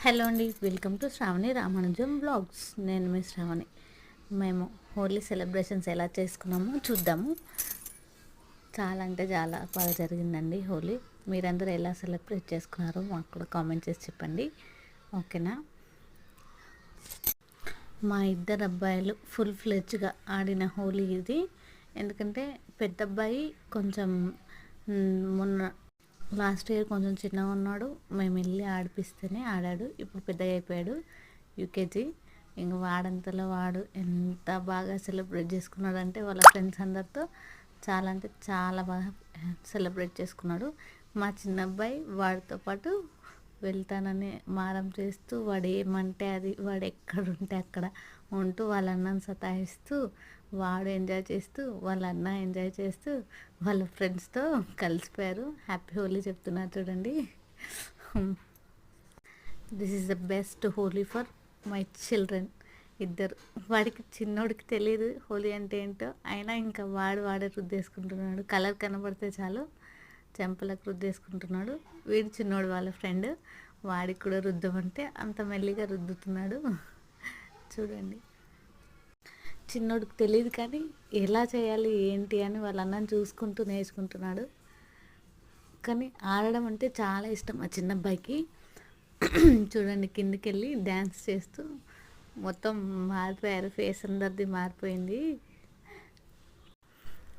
Hello అండి, welcome to Shravani Ramanujam blogs. నేను మీ శ్రావణి. మేము హోలీ సెలబ్రేషన్స్ ఎలా చేసుకున్నామో చూద్దాము. చాలా అంటే చాలా బాగా జరిగిందండి హోలీ. మీరందరూ ఎలా సెలబ్రేట్ చేసుకున్నారో మాకు కూడా కామెంట్ చేసి చెప్పండి, ఓకేనా. మా ఇద్దరు అబ్బాయిలు ఫుల్ ఫ్లెడ్జ్గా ఆడిన హోలీ ఇది. ఎందుకంటే పెద్ద అబ్బాయి కొంచెం మొన్న లాస్ట్ ఇయర్ కొంచెం చిన్నగా ఉన్నాడు, మేము వెళ్ళి ఆడిపిస్తేనే ఆడాడు. ఇప్పుడు పెద్దగా అయిపోయాడు, యూకేజీ. ఇంక వాడంతలో వాడు ఎంత బాగా సెలబ్రేట్ చేసుకున్నాడంటే వాళ్ళ ఫ్రెండ్స్ అందరితో చాలా అంటే చాలా బాగా సెలబ్రేట్ చేసుకున్నాడు. మా చిన్న అబ్బాయి వాడితో పాటు వెళ్తానని మారం చేస్తూ, వాడు ఏమంటే అది, వాడు ఎక్కడుంటే అక్కడ ఉంటూ వాళ్ళ అన్నని సతాయిస్తూ, వాడు ఎంజాయ్ చేస్తూ, వాళ్ళ అన్న ఎంజాయ్ చేస్తూ వాళ్ళ ఫ్రెండ్స్తో కలిసిపోయారు. హ్యాపీ హోలీ చెప్తున్నారు చూడండి. This is the best Holi for my children. ఇద్దరు, వాడికి చిన్నోడికి తెలియదు హోలీ అంటే ఏంటో, అయినా ఇంకా వాడే రుద్దేసుకుంటున్నాడు. కలర్ కనబడితే చాలు చెంపలకు రుద్దేసుకుంటున్నాడు. వీడు చిన్నోడు వాళ్ళ ఫ్రెండ్, వాడికి కూడా రుద్దమంటే అంత మెల్లిగా రుద్దుతున్నాడు చూడండి. చిన్నోడికి తెలియదు కానీ ఎలా చేయాలి ఏంటి అని వాళ్ళ అన్నని చూసుకుంటూ నేర్చుకుంటున్నాడు. కానీ ఆడడం అంటే చాలా ఇష్టం ఆ చిన్న అబ్బాయికి. చూడండి, కిందికి వెళ్ళి డ్యాన్స్ చేస్తూ మొత్తం మారిపోయారు, ఫేస్ అందరిది మారిపోయింది.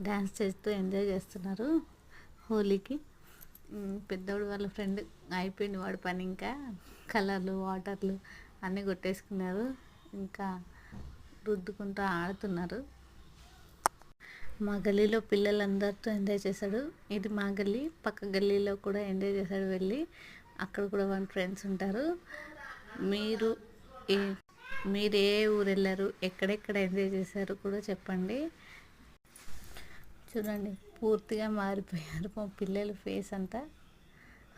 డ్యాన్స్ చేస్తూ ఎంజాయ్ చేస్తున్నారు హోలీకి. పెద్దోడు వాళ్ళ ఫ్రెండ్ అయిపోయింది వాడి పని, ఇంకా కలర్లు వాటర్లు అన్నీ కొట్టేసుకున్నారు, ఇంకా రుద్దుకుంటూ ఆడుతున్నారు. మా గల్లీలో పిల్లలందరితో ఎంజాయ్ చేశాడు. ఇది మా గల్లీ, పక్క గల్లీలో కూడా ఎంజాయ్ చేశాడు వెళ్ళి. అక్కడ కూడా వాళ్ళ ఫ్రెండ్స్ ఉంటారు. మీరు ఏ మీరు ఏ ఊరు వెళ్ళారు, ఎక్కడెక్కడ ఎంజాయ్ చేశారు కూడా చెప్పండి. చూడండి, పూర్తిగా మారిపోయారు మా పిల్లలు ఫేస్ అంతా.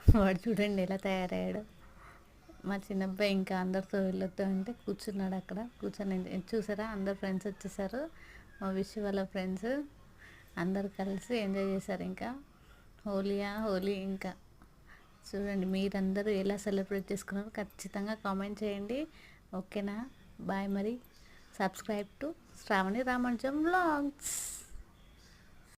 వాడు చూడండి ఎలా తయారయ్యాడు. మా చిన్నబ్బాయి ఇంకా అందరితో వెళ్ళొద్దు అంటే కూర్చున్నాడు అక్కడ. కూర్చొని చూసారా, అందరు ఫ్రెండ్స్ వచ్చేసారు. మా విష్ వాళ్ళ ఫ్రెండ్స్ అందరు కలిసి ఎంజాయ్ చేశారు. ఇంకా హోలీ ఇంకా చూడండి, మీరందరూ ఎలా సెలబ్రేట్ చేసుకున్నారో ఖచ్చితంగా కామెంట్ చేయండి, ఓకేనా. బాయ్. మరి subscribe to Shravani Ramanujam vlogs.